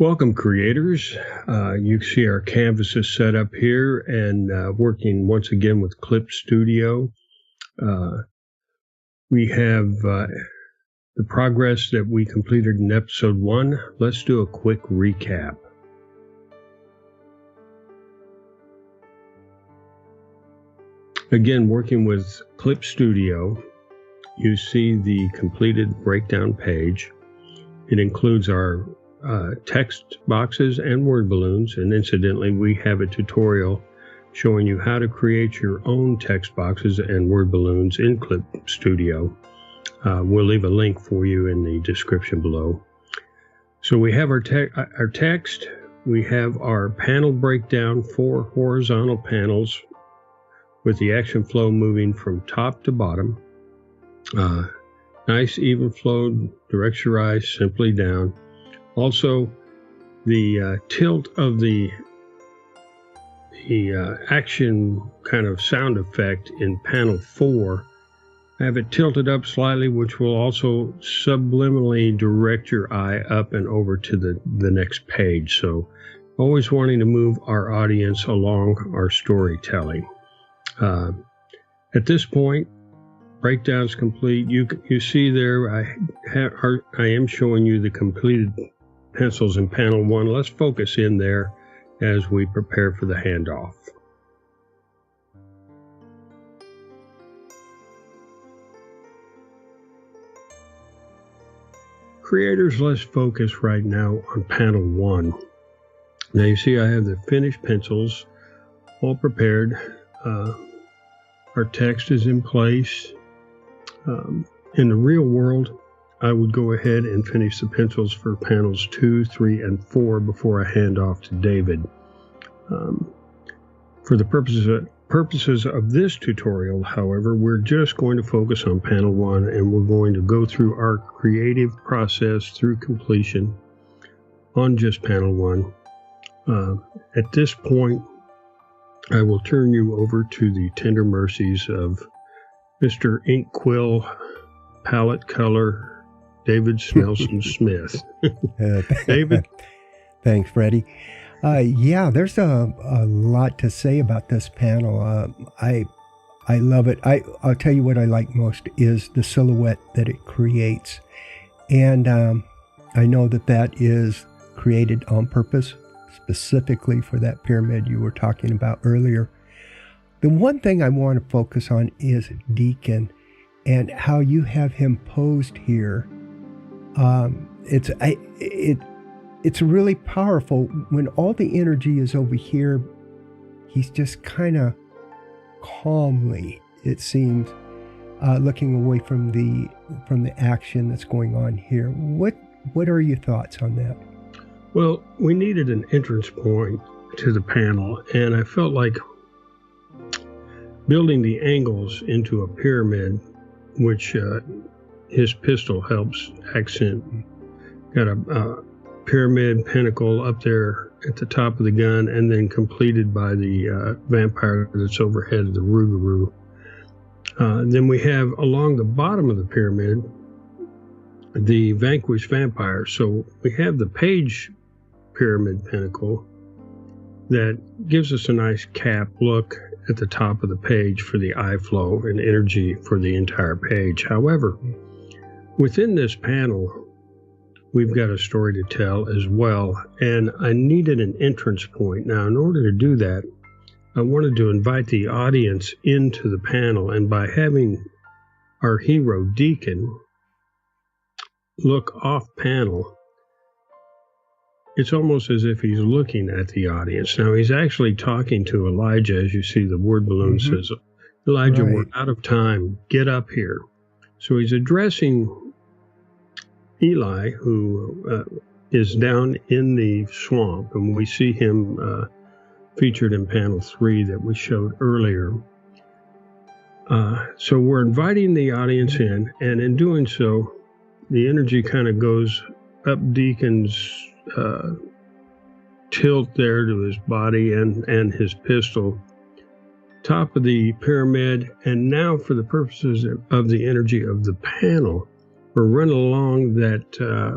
Welcome, creators. You can see our canvas is set up here and working once again with Clip Studio. We have the progress that we completed in episode 1. Let's do a quick recap. Again, working with Clip Studio, you see the completed breakdown page. It includes our text boxes and word balloons, and incidentally, we have a tutorial showing you how to create your own text boxes and word balloons in Clip Studio. We'll leave a link for you in the description below. So we have our text, we have our panel breakdown, 4 horizontal panels with the action flow moving from top to bottom. Nice even flow, directs your eyes simply down. Also, the tilt of the action kind of sound effect in panel 4, I have it tilted up slightly, which will also subliminally direct your eye up and over to the next page. So always wanting to move our audience along our storytelling. At this point, breakdown's complete. You see there, I am showing you the completed pencils in panel 1. Let's focus in there as we prepare for the handoff. Creators, let's focus right now on panel 1. Now you see I have the finished pencils all prepared. Our text is in place. In the real world, I would go ahead and finish the pencils for panels 2, 3, and 4 before I hand off to David. For the purposes of this tutorial, however, we're just going to focus on panel 1, and we're going to go through our creative process through completion on just panel 1. At this point, I will turn you over to the tender mercies of Mr. Ink Quill Palette Color David Snelson Smith. David? Thanks, Freddie. Yeah, there's a lot to say about this panel. I love it. I'll tell you what I like most is the silhouette that it creates. And I know that is created on purpose, specifically for that pyramid you were talking about earlier. The one thing I want to focus on is Deacon and how you have him posed here. It's really powerful when all the energy is over here. He's just kind of calmly, it seems, looking away from the action that's going on here. What are your thoughts on that? Well, we needed an entrance point to the panel, and I felt like building the angles into a pyramid, which his pistol helps accent. Got a pyramid pinnacle up there at the top of the gun, and then completed by the vampire that's overhead of the Rougarou. Then we have along the bottom of the pyramid the vanquished vampire. So we have the page pyramid pinnacle that gives us a nice cap look at the top of the page for the eye flow and energy for the entire page. However, within this panel, we've got a story to tell as well, and I needed an entrance point. Now, in order to do that, I wanted to invite the audience into the panel, and by having our hero Deacon look off panel, it's almost as if he's looking at the audience. Now, he's actually talking to Elijah, as you see the word balloon says, Elijah, right, we're out of time, get up here. So he's addressing Eli, who is down in the swamp, and we see him featured in panel 3 that we showed earlier. So we're inviting the audience in, and in doing so, the energy kind of goes up Deacon's tilt there to his body and his pistol, top of the pyramid, and now for the purposes of the energy of the panel, we're running along that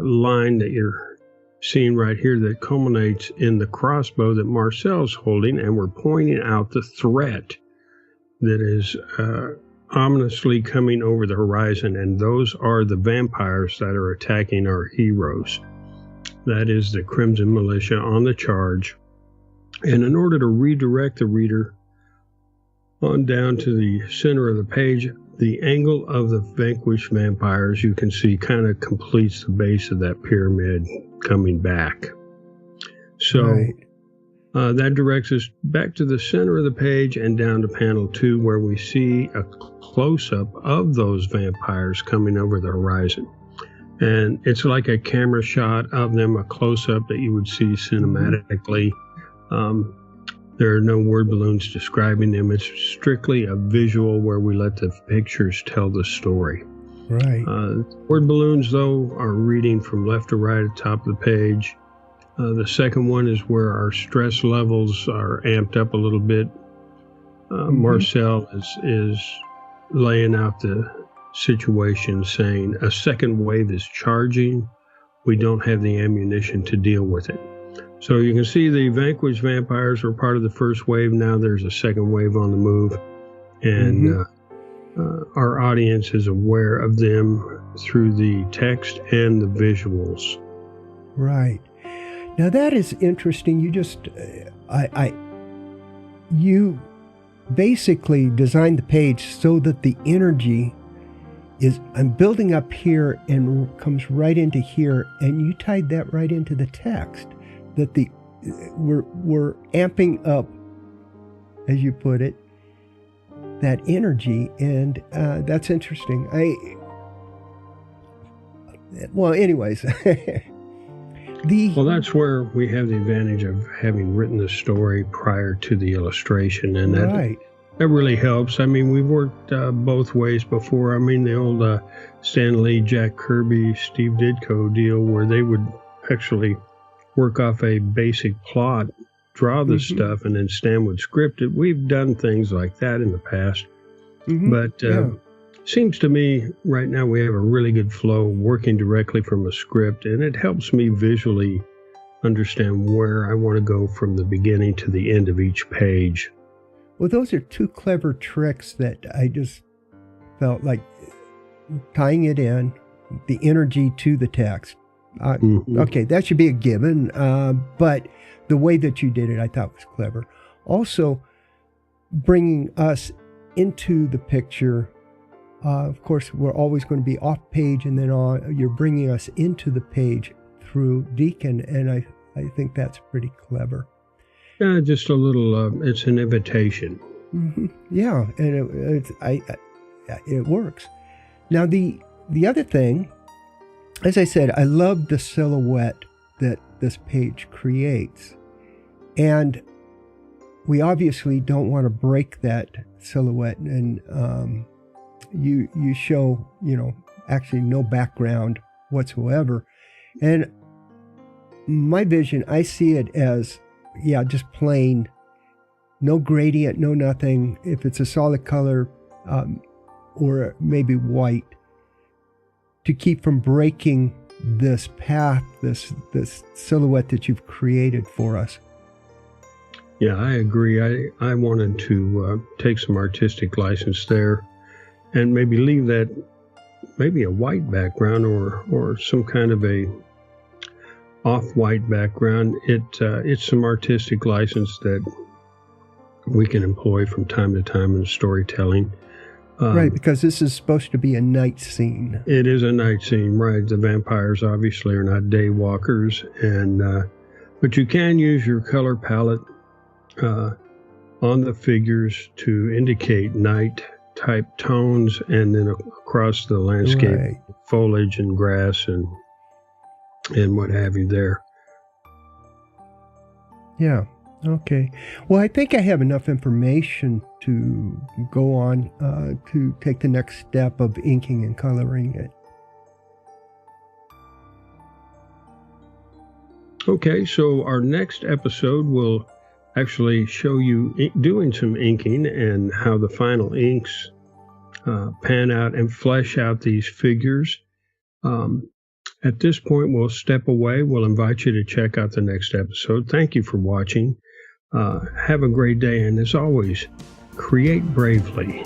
line that you're scene right here that culminates in the crossbow that Marcel's holding, and we're pointing out the threat that is ominously coming over the horizon, and those are the vampires that are attacking our heroes. That is the Crimson Militia on the charge. And in order to redirect the reader on down to the center of the page, the angle of the vanquished vampires, you can see, kind of completes the base of that pyramid coming back. So Right. that directs us back to the center of the page and down to panel 2, where we see a close-up of those vampires coming over the horizon. And it's like a camera shot of them, a close-up that you would see cinematically. There are no word balloons describing them. It's strictly a visual where we let the pictures tell the story. Right. Word balloons, though, are reading from left to right at the top of the page. The second one is where our stress levels are amped up a little bit. Marcel is laying out the situation, saying a second wave is charging. We don't have the ammunition to deal with it. So you can see the vanquished vampires were part of the first wave. Now there's a second wave on the move. And our audience is aware of them through the text and the visuals. Right. Now that is interesting. You just, you basically designed the page so that the energy is, I'm building up here and comes right into here, and you tied that right into the text. That we're amping up, as you put it, that energy, and that's interesting. Well, anyways. Well, that's where we have the advantage of having written the story prior to the illustration, and that really helps. I mean, we've worked both ways before. I mean, the old Stan Lee, Jack Kirby, Steve Ditko deal, where they would actually work off a basic plot, draw the stuff, and then Stan would script it. We've done things like that in the past. But seems to me right now we have a really good flow working directly from a script, and it helps me visually understand where I want to go from the beginning to the end of each page. Well, those are two clever tricks that I just felt like tying it in, the energy to the text. Okay, that should be a given, but the way that you did it, I thought was clever. Also, bringing us into the picture. Of course, we're always going to be off page, and then you're bringing us into the page through Deacon, and I think that's pretty clever. Yeah, just a little. It's an invitation. Yeah, and it works. Now the other thing, as I said, I love the silhouette that this page creates, and we obviously don't want to break that silhouette, and you show, actually no background whatsoever. And my vision, I see it as, just plain, no gradient, no nothing. If it's a solid color, or maybe white, to keep from breaking this path, this silhouette that you've created for us. Yeah, I agree. I wanted to take some artistic license there, and maybe leave that, maybe a white background or some kind of a off-white background. It's some artistic license that we can employ from time to time in storytelling. Right, because this is supposed to be a night scene. It is a night scene, right? The vampires obviously are not day walkers, and but you can use your color palette on the figures to indicate night type tones, and then across the landscape, foliage and grass and what have you there. Yeah. Okay. Well, I think I have enough information to go on to take the next step of inking and coloring it. Okay, so our next episode will actually show you doing some inking and how the final inks pan out and flesh out these figures. At this point, we'll step away. We'll invite you to check out the next episode. Thank you for watching. Have a great day, and as always, create bravely.